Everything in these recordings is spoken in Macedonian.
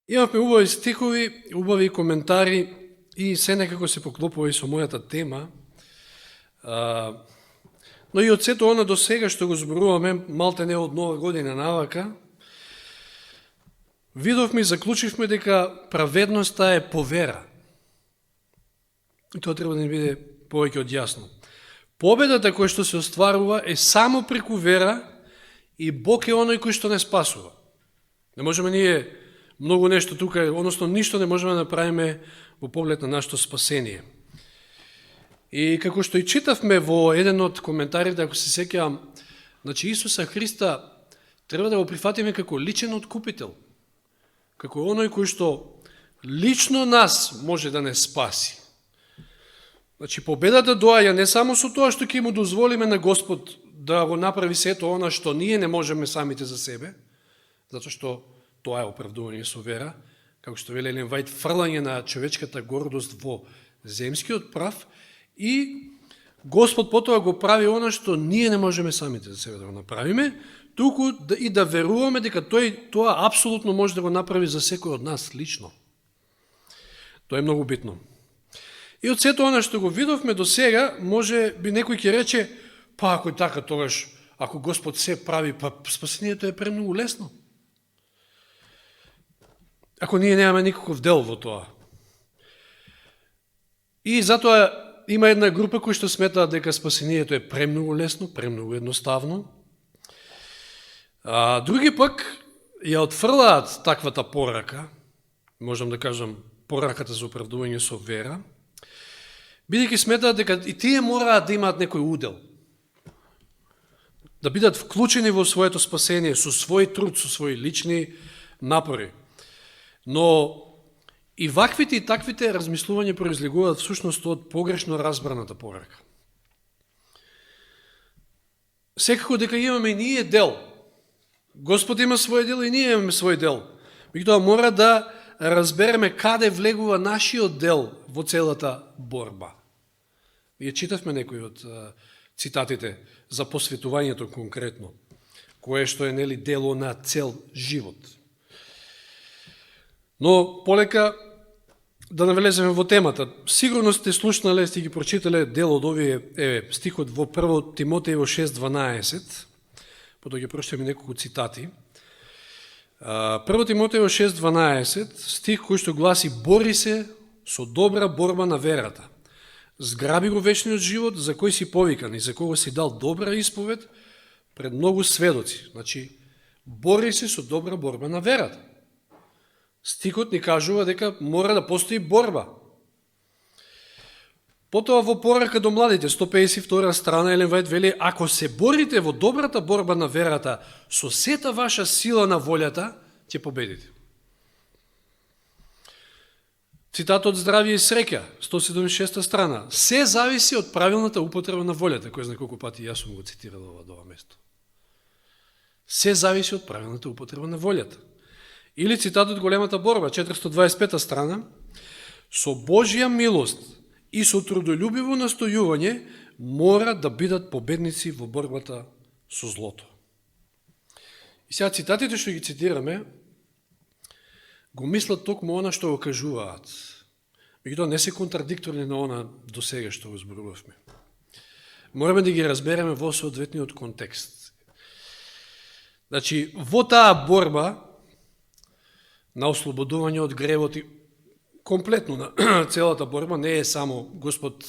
Имавме убави стихови, убави коментари и се некако се поклопува и со мојата тема. Но и од сето она до сега што го зборуваме, малте не од нова година навака, видовме и заклучивме дека праведноста е по вера. И тоа треба да ни биде повеќе од јасно. Победата која што се остварува е само преку вера и Бог е оној кој што не спасува. Не можеме ние многу нешто тука, односно ништо не можеме да направиме во поглед на нашето спасение. И како што и читавме во еден од коментарите, ако се сеќавам, значи Исуса Христа треба да го прифатиме како личен откупител, како оној кој што лично нас може да не спаси. Значи победата доаѓа не само со тоа што ќе му дозволиме на Господ да го направи сето она што ние не можеме самите за себе, затоа што тоа е оправдување со вера, како што вели Елен Вајд, фрлање на човечката гордост во земскиот прав, и Господ потоа го прави она што ние не можеме самите за себе да го направиме, туку и да веруваме дека тој тоа апсолутно може да го направи за секој од нас лично. Тоа е многу битно. И од сето она што го видовме до сега, може би некој ќе рече, па ако е така, тогаш, ако Господ се прави, па спасението е премногу лесно. Ако ние немаме никаков дел во тоа. И затоа има една група кои што сметаат дека спасението е премногу лесно, премногу едноставно. А други пак ја отфрлаат таквата порака, можам да кажам пораката за оправдување со вера, бидејќи сметаат дека и тие мораат да имаат некој удел, да бидат вклучени во своето спасение со свој труд, со своји лични напори. Но и ваквите и таквите размислувања произлегуваат всушност од погрешно разбраната порака. Секако дека имаме и ние дел. Господ има свој дел и ние имаме свој дел. Меѓутоа мора да разбереме каде влегува нашиот дел во целата борба. Ние читавме некои од цитатите за посветувањето конкретно, кое што е нели дело на цел живот. Но полека да навлеземе во темата. Сигурно сте слушнале, сте ги прочитале дел од овие стихот во 1 Тимотејево 6:12. Потоа ќе прочитаме неколку цитати. 1 Тимотејево 6:12, стих кој што гласи: бори се со добра борба на верата. Зграби го вечниот живот за кој си повикан и за кого си дал добра исповед пред многу сведоци. Значи, бори се со добра борба на верата. Стихот ни кажува дека мора да постои борба. Потоа во порака до младите, 152 страна, Елен Вајд вели: ако се борите во добрата борба на верата со сета ваша сила на волјата, ќе победите. Цитат од Здравје и среќа, 176 страна. Се зависи од правилната употреба на волјата, кој знае колку пати јас сум го цитирал ова до ова место. Се зависи од правилната употреба на волјата. Или цитат од Големата борба, 425 страна. Со Божја милост и со трудолюбиво настојување мора да бидат победници во борбата со злото. И сега цитатите што ги цитираме го мислат токму она што го кажуваат. Меѓутоа не се контрадикторни на она до сега што го зборувавме. Мораме да ги разбереме во соодветниот контекст. Значи, во таа борба на ослободување од гревот и комплетно на целата борба не е само Господ,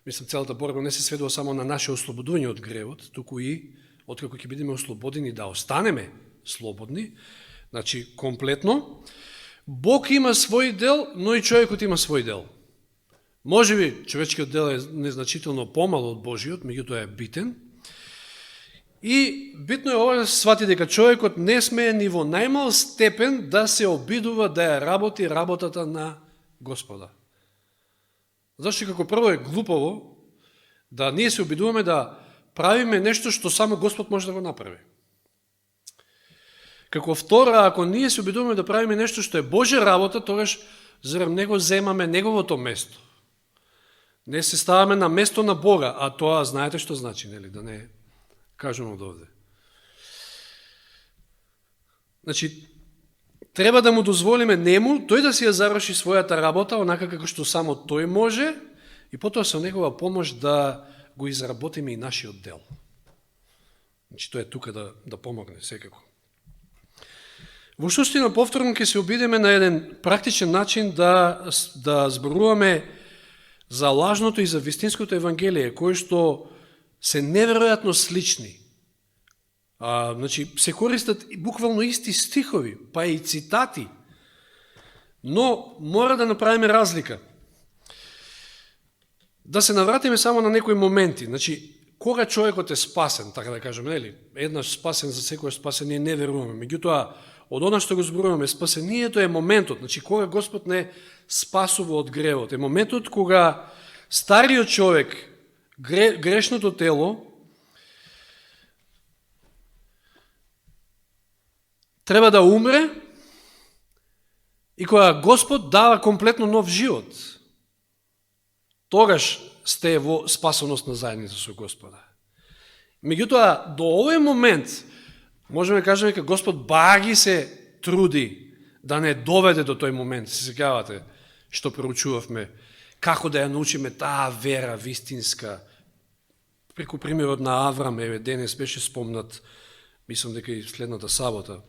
целата борба не се сведува само на наше ослободување од гревот, туку и откако ќе бидеме ослободени да останеме слободни, значи комплетно. Бог има свој дел, но и човекот има свој дел. Можеби човечкиот дел е незначително помал од Божиот, меѓутоа е битен. И битно е ова да се свати дека човекот не смее ни во најмал степен да се обидува да ја работи работата на Господа. Зашто како прво е глупаво да ние се обидуваме да правиме нешто што само Господ може да го направи. Како второ, ако ние се обидуваме да правиме нешто што е Божја работа, тогаш зарем него земаме неговото место. Не се ставаме на место на Бога, а тоа знаете што значи, нели, да не кажем од овде. Значи, треба да му дозволиме нему, тој да си ја заврши својата работа, онака како што само тој може, и потоа со негова помош да го изработиме и нашиот дел. Значи, тој е тука да помогне, секако. Во суштина, повторно ќе се обидеме на еден практичен начин да зборуваме за лажното и за вистинското евангелие, кои што се неверојатно слични. Значи, се користат буквално исти стихови, па и цитати, но мора да направиме разлика. Да се навратиме само на некои моменти. Значи, кога човекот е спасен, така да кажем, нели? Еднаш спасен, за секој спасен, ние не веруваме. Меѓутоа, од она што го зборуваме, спасението е моментот. Значи, кога Господ не спасува од гревот, е моментот кога стариот човек, грешното тело, треба да умре и кога Господ дава комплетно нов живот. Тогаш сте во спасоност на заедница со Господа. Меѓутоа, до овој момент, можеме да кажеме дека Господ баги се труди да не доведе до тој момент. Се сеќавате што проучувавме, како да ја научиме таа вера вистинска. Преку примерот на Аврам, еве денес беше спомнат, мислам дека и следната сабота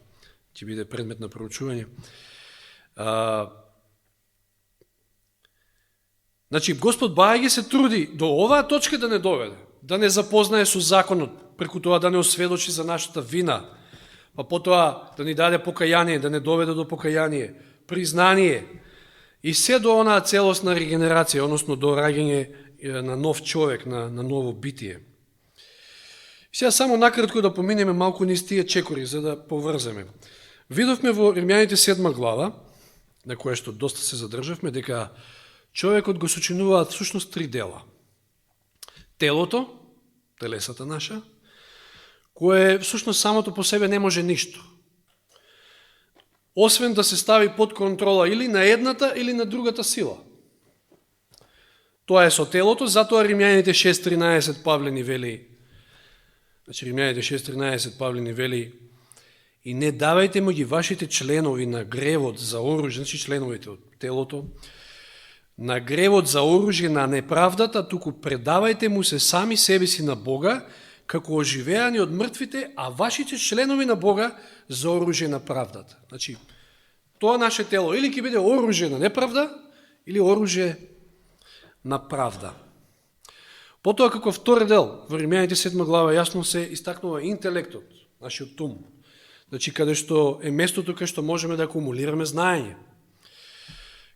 ќе биде предмет на проучување. Значи, Господ баги се труди до оваа точка да не доведе, да не запознае со законот, преку тоа да не осведочи за нашата вина, па потоа да ни даде покаяние, да не доведе до покаяние, признание и се до онаа целосна регенерација, односно до раѓање на нов човек, на ново битие. Сега само накратко да поминеме малку низ тие чекори, за да поврземе. Видовме во Римјаните 7 глава, на која што доста се задржавме, дека човекот го сочинуваат всушност 3 дела. Телото, телесата наша, кое всушност самото по себе не може ништо. Освен да се стави под контрола или на едната, или на другата сила. Тоа е со телото, затоа Римјаните 6.13 Павле ни вели, значи Римјаните 6.13 Павле ни вели, и не давајте му ги вашите членови на гревот за оружје, значи членовите од телото, на гревот за оружје на неправдата, туку предавајте му се сами себе си на Бога, како оживеани од мртвите, а вашите членови на Бога за оружје на правдата. Значи, тоа наше тело или ќе биде оружје на неправда, или оружје на правда. Потоа, како втори дел, во Римјаните 7 глава јасно се истакнува интелектот, нашиот ум. Значи, каде што е местото каде што можеме да акумулираме знаење,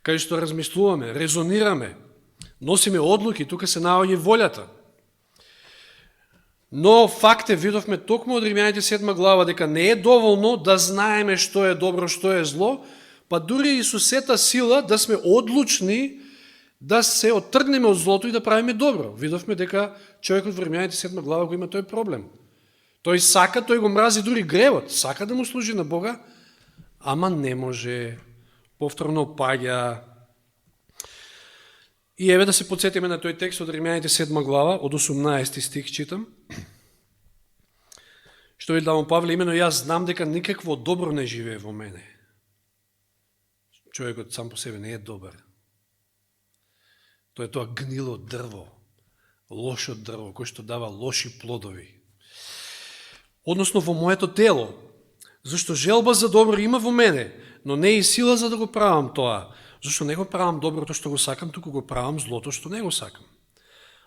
каде што размислуваме, резонираме, носиме одлуки, тука се наоѓа волјата. Но факт е, видовме токму од Римјаните 7 глава, дека не е доволно да знаеме што е добро, што е зло, па дури и со сета сила да сме одлучни да се оттргнеме од злото и да правиме добро. Видовме дека човекот во Римјаните 7 глава го има тој проблем. Тој сака, тој го мрази дури гревот, сака да му служи на Бога, ама не може, повторно паѓа. И еве да се подсетиме на тој текст од Римјаните 7 глава, од 18 стих читам, што вели таму Павле, имено јас знам дека никакво добро не живее во мене. Човекот сам по себе не е добар. Тоа е тоа гнило дрво, лошо дрво, кој што дава лоши плодови. Односно во моето тело, зашто желба за добро има во мене, но не и сила за да го правам тоа, зашто не го правам доброто што го сакам, туку го правам злото што не го сакам.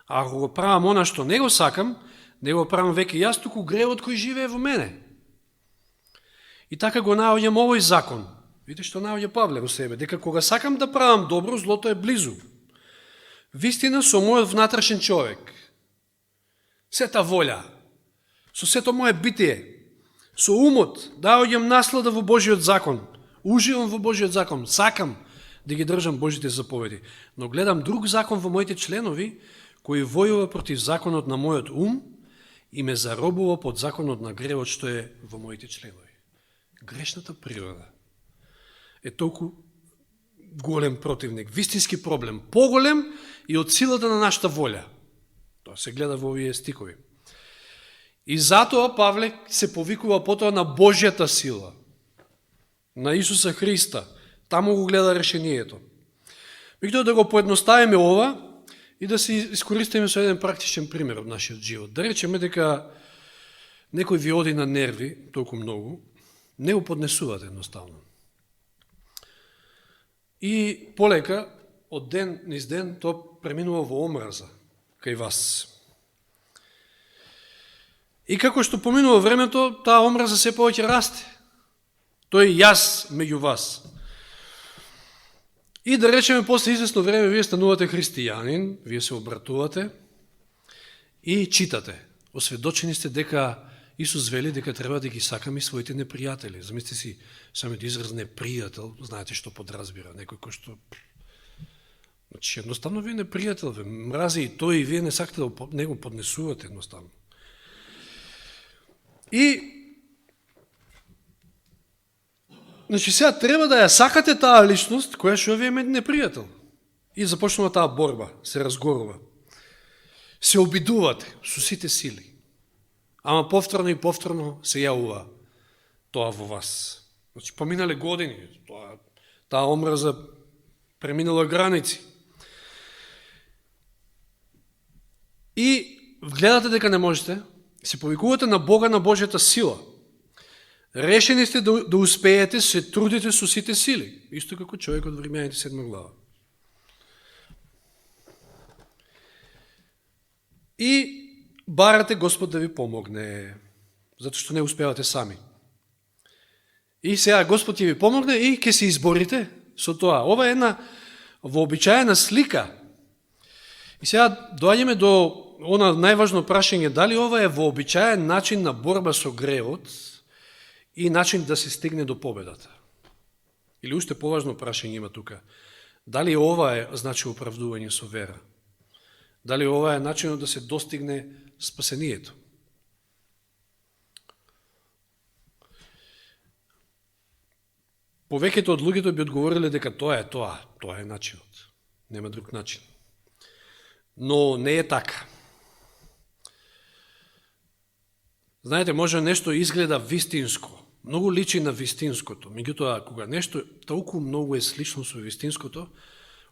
А ако го правам она што не го сакам, не го правам веќе јас, туку гревот кој живее во мене. И така го наоѓам овој закон. Видите што наоѓа Павле во себе, дека кога сакам да правам добро, злото е близу. Вистина со мојот внатрешен човек. Сета волја, со сето моje битие, со умот, наоѓам наслада во Божиот закон, уживам во Божиот закон, сакам да ги држам Божите заповеди, но гледам друг закон во моите членови, кој војува против законот на мојот ум и ме заробува под законот на гревот што е во моите членови. Грешната природа е толку голем противник, вистински проблем, поголем и од силата на нашата волја. Тоа се гледа во овие стикови. И затоа Павле се повикува потоа на Божјата сила. на Исуса Христа. Таму го гледа решението. Меѓутоа да го поедноставиме ова и да се искористиме со еден практичен пример од нашиот живот. Да речеме дека некој ви оди на нерви, толку многу, не го поднесувате едноставно. И полека, од ден низ ден, то преминува во омраза кај вас. И како што поминува времето, таа омраза се повеќе расте. Тој јас меѓу вас. И да речеме, после известно време, вие станувате христијанин, вие се обратувате и читате. Осведочени сте дека Исус вели дека треба да ги сакаме своите непријатели. Замислите си, самиот израз непријател, знаете што подразбира, некој кој што... Значи, едноставно вие непријател, ве мрази и тој, и вие не сакате да него поднесувате едноставно. И значи сега треба да ја сакате таа личност која што ви е непријател. И започнува таа борба, се разгорува. Се обидувате со сите сили. Ама повторно и повторно се јавува тоа во вас. Значи поминале години, таа омраза преминала граници. И гледате дека не можете, се повикувате на Бога, на Божјата сила. Решени сте да успеете, се трудите со сите сили. Исто како човекот во Римјаните 7 глава. И барате Господ да ви помогне, затоа што не успевате сами. И сега Господ ќе ви помогне и ќе се изборите со тоа. Ова е една вообичаена слика. И сега доаѓаме до она најважно прашање, дали ова е вообичаен начин на борба со гревот и начин да се стигне до победата. Или уште поважно прашање има тука. Дали ова е значи оправдување со вера? Дали ова е начинот да се достигне спасението? Повеќето од луѓето би одговориле дека тоа е начинот. Нема друг начин. Но не е така. Знаете, може нешто изгледа вистинско, многу личи на вистинското, меѓутоа кога нешто толку многу е слично со вистинското,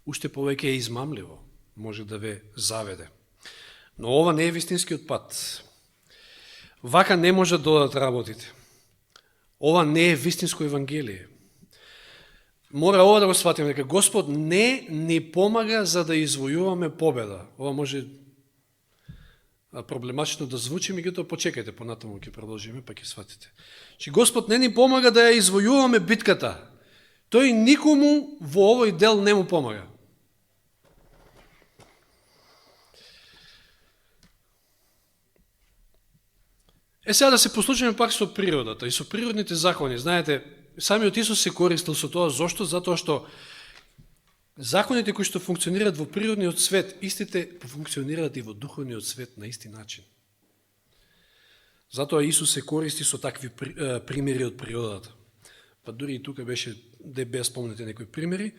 уште повеќе е измамливо, може да ве заведе. Но ова не е вистинскиот пат. Вака не може да додат работите. Ова не е вистинско евангелие. Мора ова да го сватиме, дека Господ не ни помага за да извојуваме победа. Ова може проблематично да звучи, меѓутоа почекајте, понатаму ќе продолжиме, па ќе сватите. Че Господ не ни помага да ја извојуваме битката. Тој никому во овој дел не му помага. Сега да се послушаме пак со природата и со природните закони. Знаете, самиот Исус се користил со тоа. Зошто? Затоа што законите кои што функционираат во природниот свет, истите функционираат и во духовниот свет на исти начин. Затоа Исус се користи со такви примери од природата. Па дури и тука беше, да беа спомнете некои примери.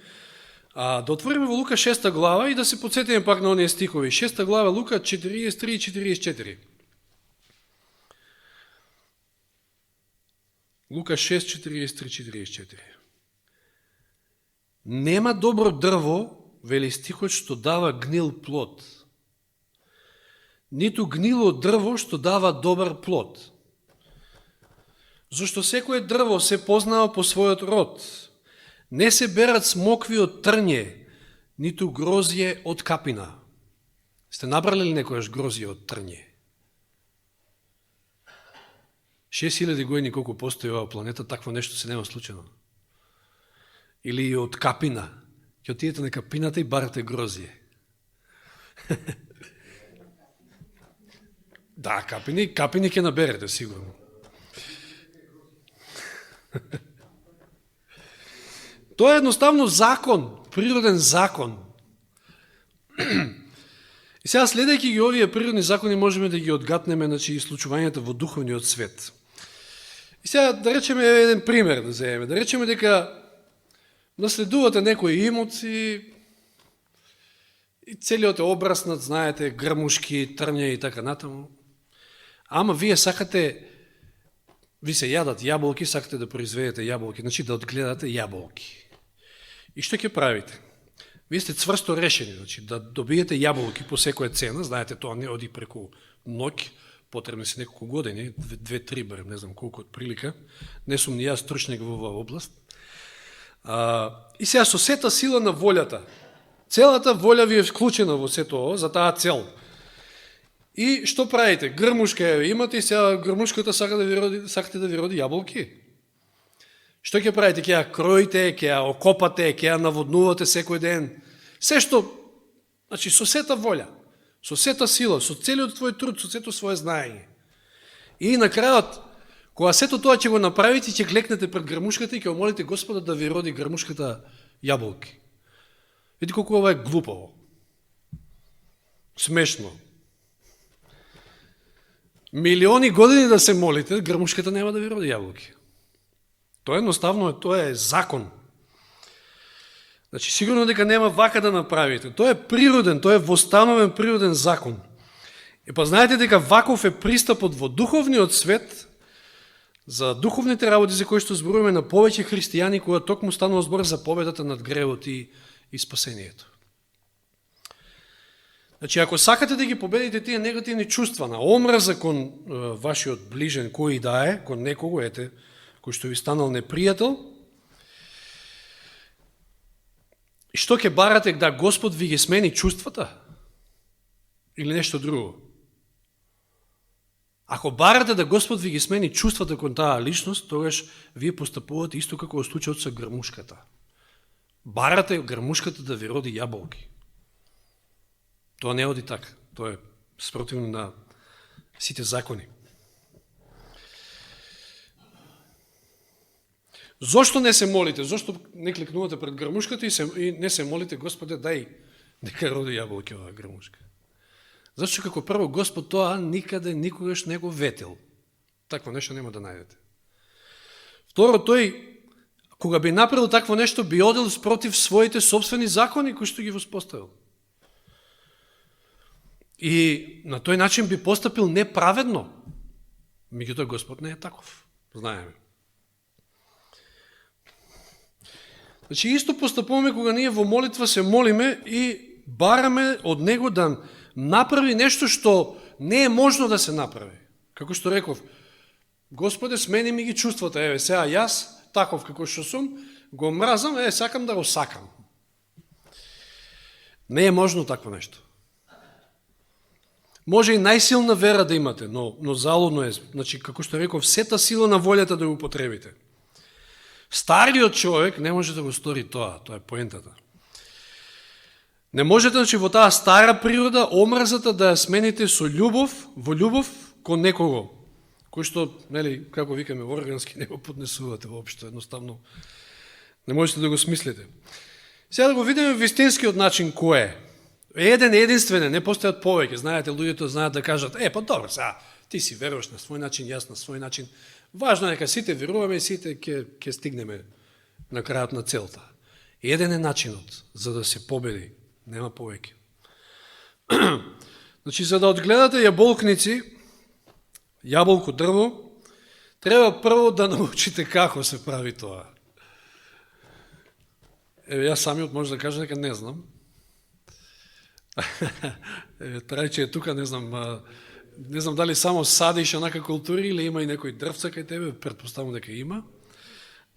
Да отвориме во Лука 6 глава и да се подсетиме пак на оние стихови. 6 глава Лука 43 и 44. Лука 6, 43-44. Нема добро дрво, вели стихот, што дава гнил плод. Ниту гнило дрво, што дава добар плод. Зошто секое дрво се познава по својот род. Не се берат смокви од трње, ниту грозје од капина. Сте набрали ли некојаш грозје од трње? 6000 години колку постои оваа планета, такво нешто се нема случајно. Или од капина. Ќе отидете на капината и барате грозје. Да, капини ќе наберете, сигурно. Тоа е едноставно закон, природен закон. И сега, следејќи ги овие природни закони, можеме да ги одгатнеме, значи, случувањата во духовниот свет. И сега, да речеме еден пример да земеме. Да речеме дека наследувате некој имот и целиот е обраснат, знаете, грмушки, трња и така натаму. Ама вие сакате ви се јадат јаболки, сакате да произведете јаболки, значи да одгледате јаболки. И што ќе правите? Вие сте цврсто решени, значи да добиете јаболки по секоја цена, знаете, тоа не оди преку ноќ, потребни се неколку години, 2-3 барем, не знам колку од прилика, не сум ни јас стручник во оваа област. И сега со сета сила на волјата, целата волја ви е вклучена во сето ово, за таа цел. И што правите? Грмушка ја имате и сега грмушката сакате да ви роди јаболки. Што ќе правите? Ќе ја кроите, ќе ја окопате, ќе ја наводнувате секој ден. Се што, значи со сета волја, со сета сила, со целиот твој труд, со сето своje знаење. И на крајот, кога сето тоа ќе го направите, ќе клекнете пред грмушката и ќе молите Господа да ви роди грмушката јаболки. Видите колку ова е глупаво. Смешно. Милиони години да се молите, грмушката нема да ви роди јаболки. Тоа едноставно тоа е закон. Значи, сигурно дека нема вака да направите. Тоа е природен, тоа е востановен природен закон. И па знаете дека ваков е пристапот во духовниот свет, за духовните работи за кои што зборуваме на повеќе христијани, кога токму станува збор за победата над гревот и спасението. Значи, ако сакате да ги победите тие негативни чувства на омраза кон вашиот ближен, кој и да е, кон некого, ете, кој што ви станал непријател, што ќе барате да Господ ви ги смени чувствата? Или нешто друго? Ако барате да Господ ви ги смени чувствата кон таа личност, тогаш вие постапувате исто како во случајот со грмушката. Барате грмушката да ви роди јаболки. Тоа не оди така. Тоа е спротивно на сите закони. Зошто не се молите? Зошто не клекнувате пред грмушката и не се молите, Господе, дај нека роди јаболки оваа грмушка? Зашто како прво Господ тоа никаде никогаш не го ветил. Такво нешто нема да најдете. Второ, тој кога би направил такво нешто, би одел спротив своите собствени закони кои што ги воспоставил. И на тој начин би постапил неправедно. Меѓутоа Господ не е таков. Знаеме. Значи, исто постапуваме кога ние во молитва се молиме и бараме од Него да направи нешто што не е можно да се направи. Како што реков, Господе, смени ми ги чувствата, еве, сега јас, таков како што сум, го мразам, сакам да го сакам. Не е можно такво нешто. Може и најсилна вера да имате, но залудно е, значи, како што реков, сета сила на волјата да го употребите. Стариот човек не може да го стори тоа е поентата. Не можете, значи, во таа стара природа, омразата да ја смените со љубов, во љубов кон некого, кој што, нели, како викаме, органски не го поднесувате воопшто, едноставно не можете да го смислите. Сега да го видиме вистинскиот начин кој е. Единствен, не постојат повеќе. Знаете, луѓето знаат да кажат, па добро, сега, ти си веруваш на свој начин, јас на свој начин. Важно е дека сите веруваме и сите ќе стигнеме на крајот на целта. Еден е начинот за да се победи, нема повеќе. Значи, за да одгледате јаболкници, јаболко дрво, треба прво да научите како се прави тоа. Јас самиот може да кажа дека не знам. Трајче е тука, не знам дали само садиш онака култури или има и некој дрвца кај тебе, претпоставам дека има.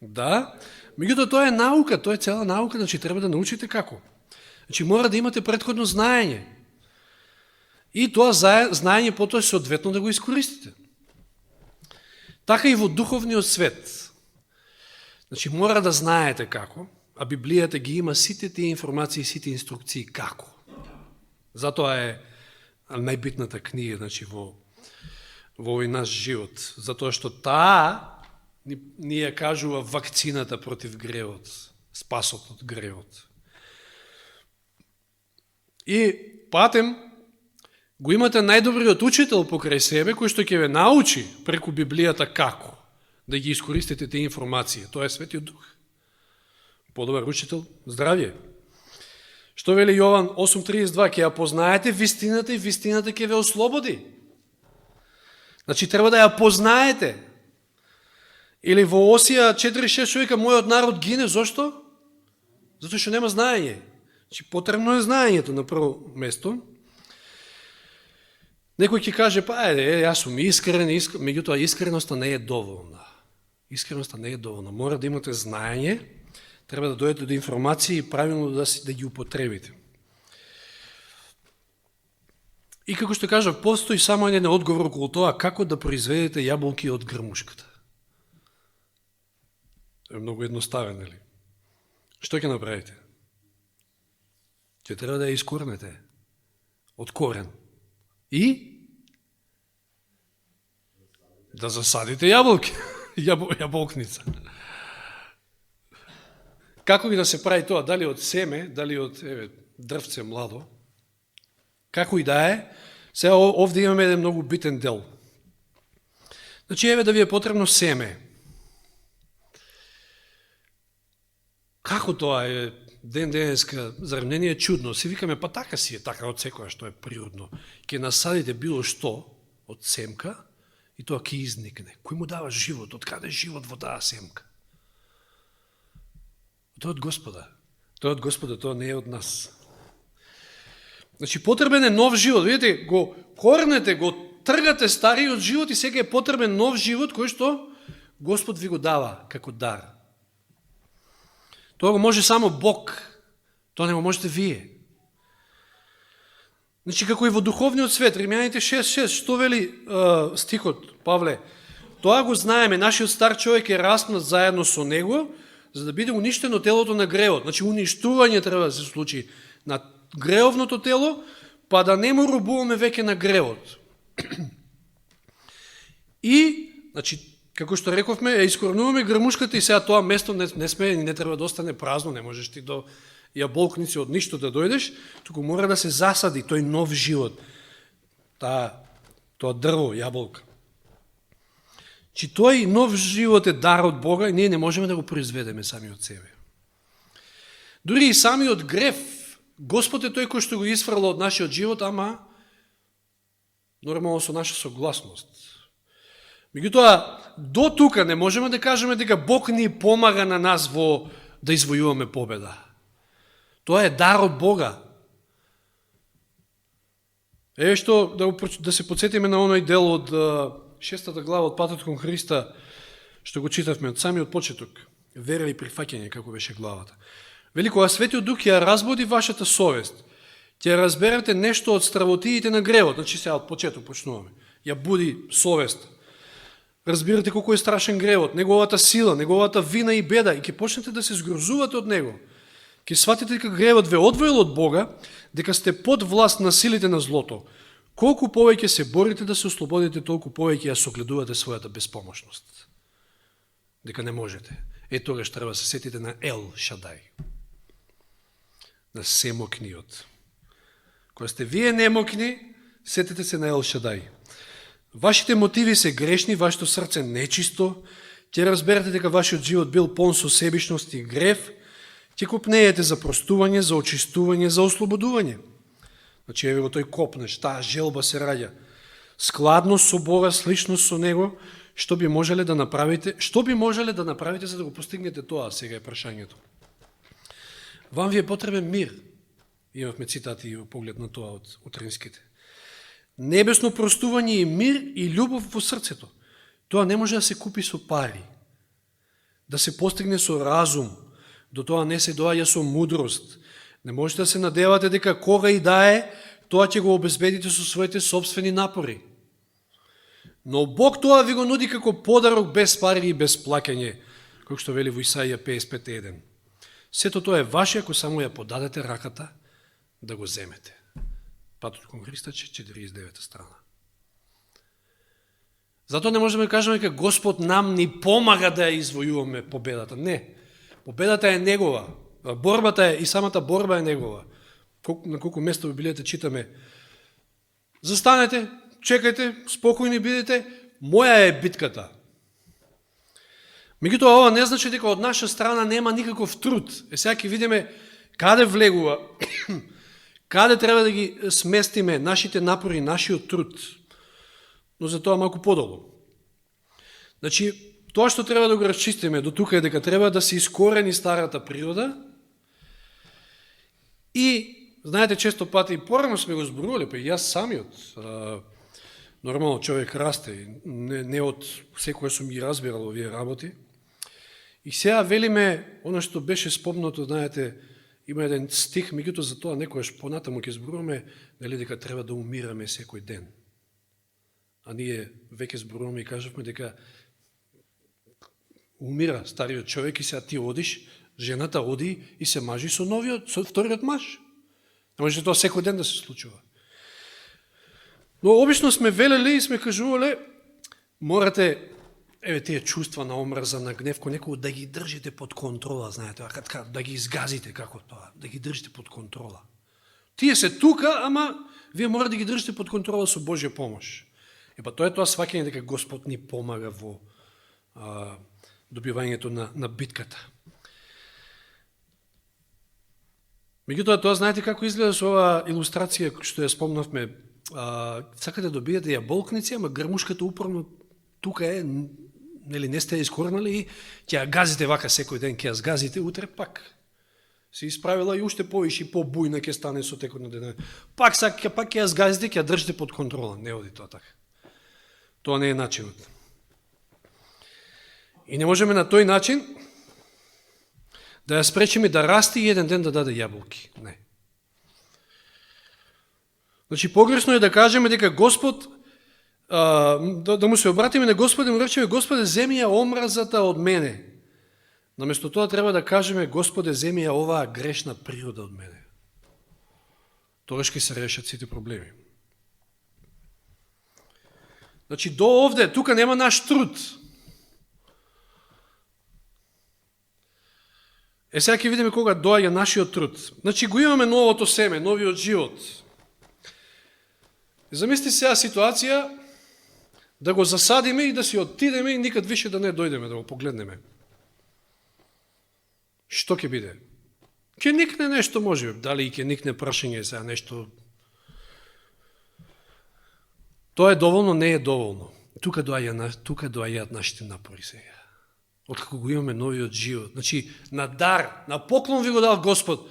Да, меѓутоа тоа е наука, тоа е цела наука, значи треба да научите како. Значи мора да имате претходно знаење. И тоа знаење потоа соодветно да го искористите. Така и во духовниот свет. Значи мора да знаете како, а Библијата ги има сите тие информации, сите инструкции како. Затоа е најбитната книга, значи, во овој наш живот. Затоа што таа ни ја кажува вакцината против гревот, спасот од гревот. И патем го имате најдобриот учител покрај себе, кој што ќе ве научи преку Библијата како да ги искористите тие информации. Тоа е Светиот Дух. Подобар учител, здравје. Што вели Јован 8.32, ќе ја познаете вистината и вистината ќе ве ослободи. Значи, треба да ја познаете. Или во Осија 4-6 човека, мојот народ гине, зошто? Затоа што нема знаење. Значи, потребно е знаењето на прво место. Некој ќе каже, па ајде, јас сум искрен, меѓутоа искреноста не е доволна. Искреноста не е доволна. Мора да имате знаење, треба да дојдете до информации и правилно да ги употребите. И како што кажав, постои само еден одговор околу тоа како да произведете јаболки од грмушката. Е многу едноставен, нели? Што ќе направите? Ќе треба да ја искорнете од корен. И да засадите јаболки, јаболкница. Како ги да се прави тоа? Дали од семе, дали од дрвце младо? Како и да е, сега овде имаме еден многу битен дел. Значи, да ви е потребно семе. Како тоа е ден-денеска, зарем не ни е чудно? Си викаме, па така си е, така од секоја што е природно. Ке насадите било што од семка и тоа ќе изникне. Кој му дава живот? Од каде живот во таа семка? Тоа од Господа. Тоа од Господа, тоа не е од нас. Значи, потребен е нов живот. Видите, го корнете, го тргате стариот живот и сега е потребен нов живот кој што Господ ви го дава како дар. Тоа го може само Бог. Тоа не го можете вие. Значи, како и во духовниот свет, Римјаните 6.6, што вели стихот, Павле? Тоа го знаеме, нашиот стар човек е распнат заедно со него, за да биде уништено телото на гревот. Значи, уништување треба да се случи на греовното тело, па да не му робуваме веќе на гревот. И, значи, како што рековме, искорнуваме грмушката и сега тоа место не треба да остане празно, не можеш ти до јаболкници од ништо да дојдеш, туку мора да се засади тој нов живот, тоа дрво, јаболка. Чи тој нов живот е дар од Бога и ние не можеме да го произведеме сами од себе. Дури и самиот грев, Господ е тој кој што го исфрла од нашиот живот, ама нормално со наша согласност. Меѓутоа, до тука не можеме да кажеме дека Бог ни помага на нас да извојуваме победа. Тоа е дар од Бога. Еве што да се подсетиме на оној дел од 6 глава од Патот кон Христа, што го читавме од самиот почеток. Вера и прифаќање, како беше главата. Вели, кога Светиот Дух ја разбуди вашата совест, ќе разберете нешто од стравотиите на гревот. Значи сега од почеток почнуваме. Ја буди совест. Разбирате колко е страшен гревот, неговата сила, неговата вина и беда и ќе почнете да се згрозувате од него. Ќе сватите дека гревот ве одвоил од Бога, дека сте под власт на силите на злото. Колку повеќе се борите да се ослободите, толку повеќе ја согледувате својата безпомошност. Дека не можете. Тогаш треба да се сетите на Ел Шадај. На семокниот. Кога сте вие немокни, сетете се на Ел Шадај. Вашите мотиви се грешни, вашето срце нечисто, ќе разберете дека вашиот живот бил пон со себишност и грев, ќе копнеете за простување, за очистување, за ослободување. Значи, еве го тој копнеш, таа желба се раѓа. Складност со Бога, сличност со Него, што би можеле да направите за да го постигнете тоа, сега е прашањето. Вам ви е потребен мир. Имавме цитати и поглед на тоа од утринските. Небесно простување и мир и љубов во срцето. Тоа не може да се купи со пари, да се постигне со разум, до тоа не се доаѓа со мудрост. Не можете да се надевате дека кога и да е, тоа ќе го обезбедите со своите собствени напори. Но Бог тоа ви го нуди како подарок без пари и без плаќање, како што вели во Исаија 55.1. Сето тоа е ваше ако само ја подадете раката да го земете. Патот кон Христа, 49 страна. Затоа не можеме да кажеме дека Господ нам ни помага да ја извојуваме победата. Не. Победата е Негова. Борбата е, и самата борба е Негова. На колку места во Библијата читаме: застанете, чекајте, спокојни бидете, моја е битката. Меѓутоа, ова не значи дека од наша страна нема никаков труд. Сега ќе видиме каде влегува, каде треба да ги сместиме нашите напори, нашиот труд. Но за тоа малку подолу. Значи, тоа што треба да го расчистиме до тука е дека треба да се искорени старата природа и, знаете, често пати, порано сме го зборували, па и јас самиот, нормално човек расте, не од секоја сум ги разбирал овие работи. И сега велиме, оно што беше спомнато, знаете, има еден стих, меѓуто за тоа некојаш понатаму ќе зборуваме, нели дека треба да умираме секој ден. А ние веќе зборуваме и кажавме дека умира стариот човек и сега ти одиш, жената оди и се мажи со новиот, со вториот маж. Не може тоа секој ден да се случува. Но обично сме велели и сме кажувале, морате, тие чувства на омрза, на гнев, некој да ги држите под контрола, знаете, да ги изгазите, како тоа, да ги држите под контрола. Тие се тука, ама вие мора да ги држите под контрола со Божја помош. Тоа е тоа сваќање дека Господ ни помага во добивањето на битката. Меѓутоа, тоа знаете како изгледа со оваа илустрација што ја спомнавме. Сакате да добиете јаболкници, ама грмушката упорно тука е, нели не сте ја искорнали и ќе ја газите вака секој ден, ќе ја згазите, утре пак се исправила и уште повише и побујна ќе стане со текот на денот. Пак ќе ја згазите, ќе ја држите под контрола. Не оди тоа така. Тоа не е начинот. И не можеме на тој начин да ја спречиме да расте и еден ден да даде јаболки. Не. Значи, погрешно е да кажеме дека Господ, да му се обратиме на Господа и му речеме, Господе, земи ја омразата од мене. Наместо тоа треба да кажеме, Господе, земи ја оваа грешна природа од мене. Тогаш ќе се решат сите проблеми. Значи, до овде, тука нема наш труд. Сега ќе видиме кога доаѓа нашиот труд. Значи, го имаме новото семе, новиот живот. Замисли сега ситуација да го засадиме и да си оттидеме и никад више да не дојдеме, да го погледнеме. Што ќе биде? Ќе никне нешто, може, дали и ќе никне прашање сега нешто. Тоа е доволно, не е доволно. Тука доаѓаат нашите напори сега. Откако го имаме новиот живот. Значи, на дар, на поклон ви го дал Господ.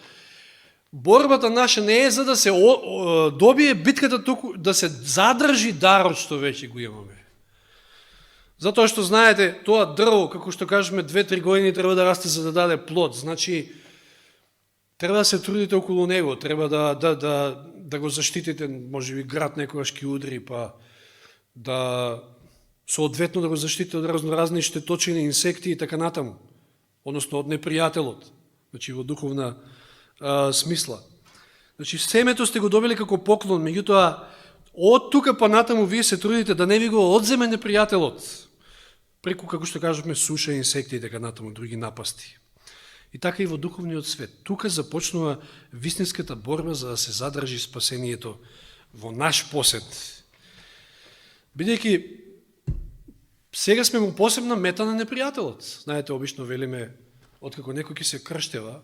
Борбата наша не е за да се добие битката туку, да се задржи дарот што веќе го имаме. Затоа што знаете, тоа дрво, како што кажеме, 2-3 години треба да расте за да даде плод. Значи, треба да се трудите околу него, треба да го заштитите, може би град некогаш ќе удри, па да соодветно да го заштитите од разноразни штеточини, инсекти и така натаму, односно од непријателот, значи во духовна смисла. Значи, семето сте го добили како поклон, меѓутоа, од тука па натаму вие се трудите да не ви го одземе непријателот, преку, како што кажуваме, суша, инсекти и така натаму, други напасти. И така и во духовниот свет. Тука започнува вистинската борба за да се задржи спасението во наш посет. Бидејќи сега сме му посебна мета на непријателот. Знаете, обично велиме, откако некој ќе се крштева,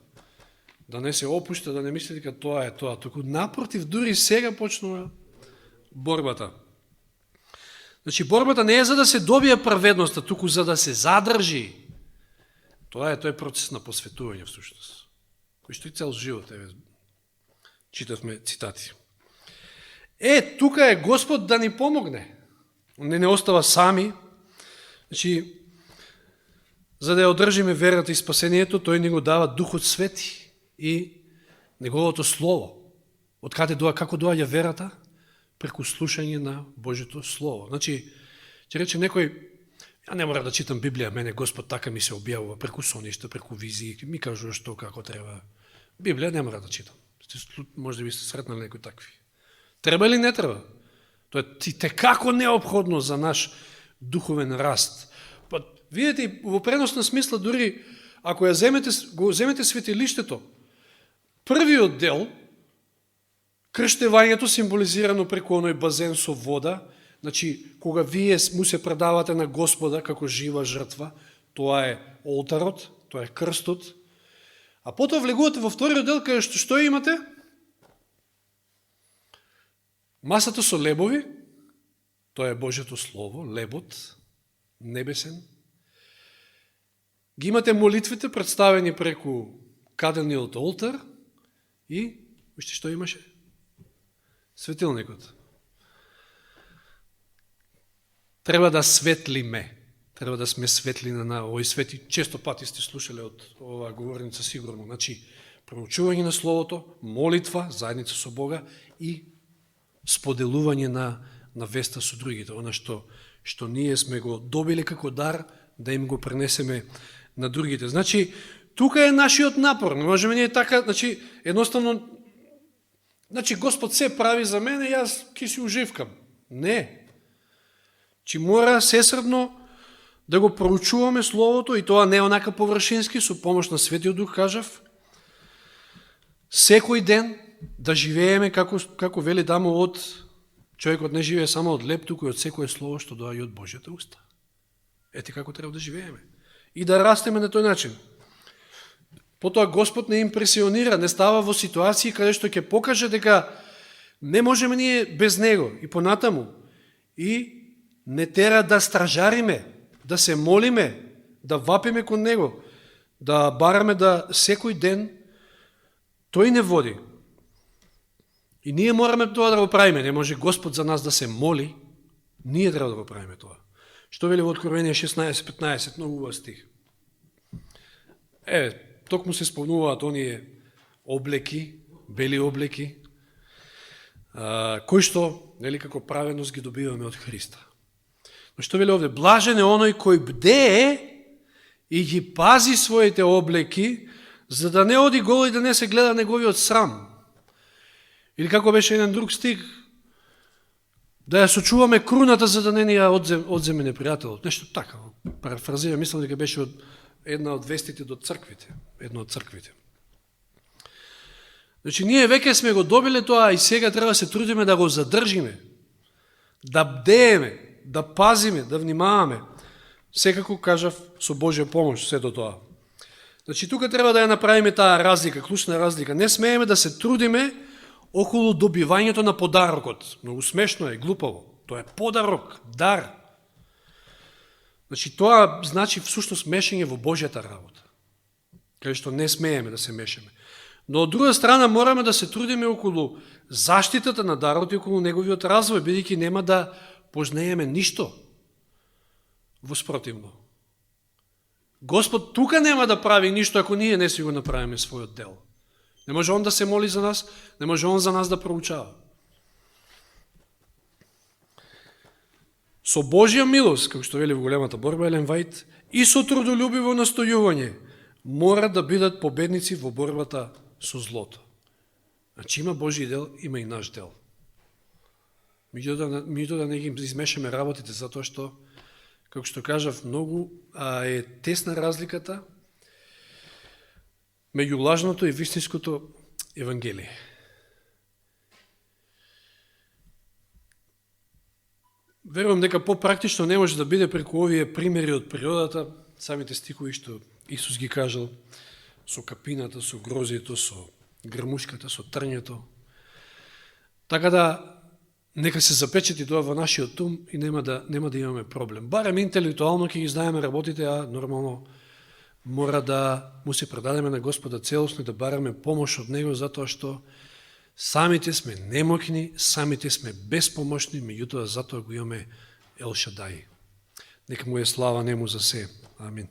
да не се опушта, да не мисли дека тоа е тоа. Току напротив, дури сега почнува борбата. Значи, борбата не е за да се добие праведноста, туку за да се задржи. Тоа е процес на посветување, всушност. Кој што и цел живот, читавме цитати. Тука е Господ да ни помогне. Он не остава сами. Значи, за да ја одржиме верата и спасението, тој ни го дава Духот Свети и Неговото Слово. Од каде доа, како доаѓа верата? Преку слушање на Божјото Слово. Значи, ќе рече некој, ја не мора да читам Библија, мене Господ така ми се објавува преку соништа, преку визии, ми кажува што како треба. Библија не мора да читам. Може да би сте сретнали некои такви. Треба или не треба? Тоа е текако неопходно за наш духовен раст. Па, видите, во преносна смисла, дури ако го земете светилиштето, првиот дел, крштевањето символизирано преку оној базен со вода, значи, кога вие му се предавате на Господа како жива жртва, тоа е олтарот, тоа е крстот, а потоа влегувате во вториот дел, каде што имате? Масата со лебови, тоа е Божјото Слово, лебот, небесен, ги имате молитвите представени преку кадениот олтар и, вижте што имаше? Светилникот. Треба да светлиме. Треба да сме светлина на овој свет и често пати сте слушале од оваа говорница сигурно. Значи, проучување на Словото, молитва, заедница со Бога и споделување на веста со другите. Она што ние сме го добили како дар, да им го пренесеме на другите. Значи, тука е нашиот напор. Не можеме ние така, значи, едноставно, значи, Господ се прави за мене и јас ќе си уживкам. Не. Чи мора сесрдно да го проучуваме Словото и тоа не е онака површински, со помош на Светиот Дух, кажав, секој ден да живееме како вели тамо од човекот не живее само од леп, туку и од секое слово што доаѓа од Божјата уста. Ете како треба да живееме. И да растеме на тој начин. Потоа Господ не импресионира, не става во ситуации каде што ќе покаже дека не можеме ние без Него и понатаму. И не тера да стражариме, да се молиме, да вапиме кон Него, да бараме да секој ден тој не води. И ние мораме тоа да го правиме. Не може Господ за нас да се моли, ние треба да го правиме тоа. Што вели во Откровение 16:15, многу убав стих. Токму се спомнуваат оние облеки, бели облеки, кои што, нели, како праведност ги добиваме од Христа. Но што вели овде? Блажен е оној кој бдее и ги пази своите облеки, за да не оди гол и да не се гледа неговиот срам. Или како беше еден друг стих, да ја сочуваме круната за да не ни ја одземе непријателот. Нешто така, парафразирам, мислам дека беше од една од вестите до црквите, една од црквите. Значи, ние веќе сме го добиле тоа и сега треба да се трудиме да го задржиме, да бдееме, да пазиме, да внимаваме. Секако, кажав, со Божја помош, сето тоа. Значи, тука треба да ја направиме таа разлика, клучна разлика. Не смееме да се трудиме околу добивањето на подарокот. Многу смешно е, глупаво. Тоа е подарок, дар. Значи, тоа значи всушност мешање во Божјата работа, каде што не смееме да се мешаме. Но од друга страна мораме да се трудиме околу заштитата на дарот и околу неговиот развој, бидејќи нема да познееме ништо воспротивно. Господ тука нема да прави ништо ако ние не си го направиме својот дел. Не може Он да се моли за нас, не може Он за нас да проучава. Со Божја милост, како што вели во големата борба Елен Вајт, и со трудолюбиво настојување мора да бидат победници во борбата со злото. Значи има Божји дел, има и наш дел. Меѓутоа да не ги измешаме работите, затоа што, како што кажав, многу е тесна разликата меѓу лажното и вистинското Евангелие. Верувам дека попрактично не може да биде преку овие примери од природата, самите стихови што Исус ги кажал, со капината, со грозието, со грмушката, со трњето. Така да, нека се запечети тоа во нашиот ум и нема да имаме проблем. Барем интелектуално ќе ги знаеме работите, а нормално мора да му се предадеме на Господа целосно и да бараме помош од Него, затоа што самите сме немокни, самите сме безпомошни, меѓутоа затоа го имаме Ел Шадај. Нека му е слава нему за се. Амин.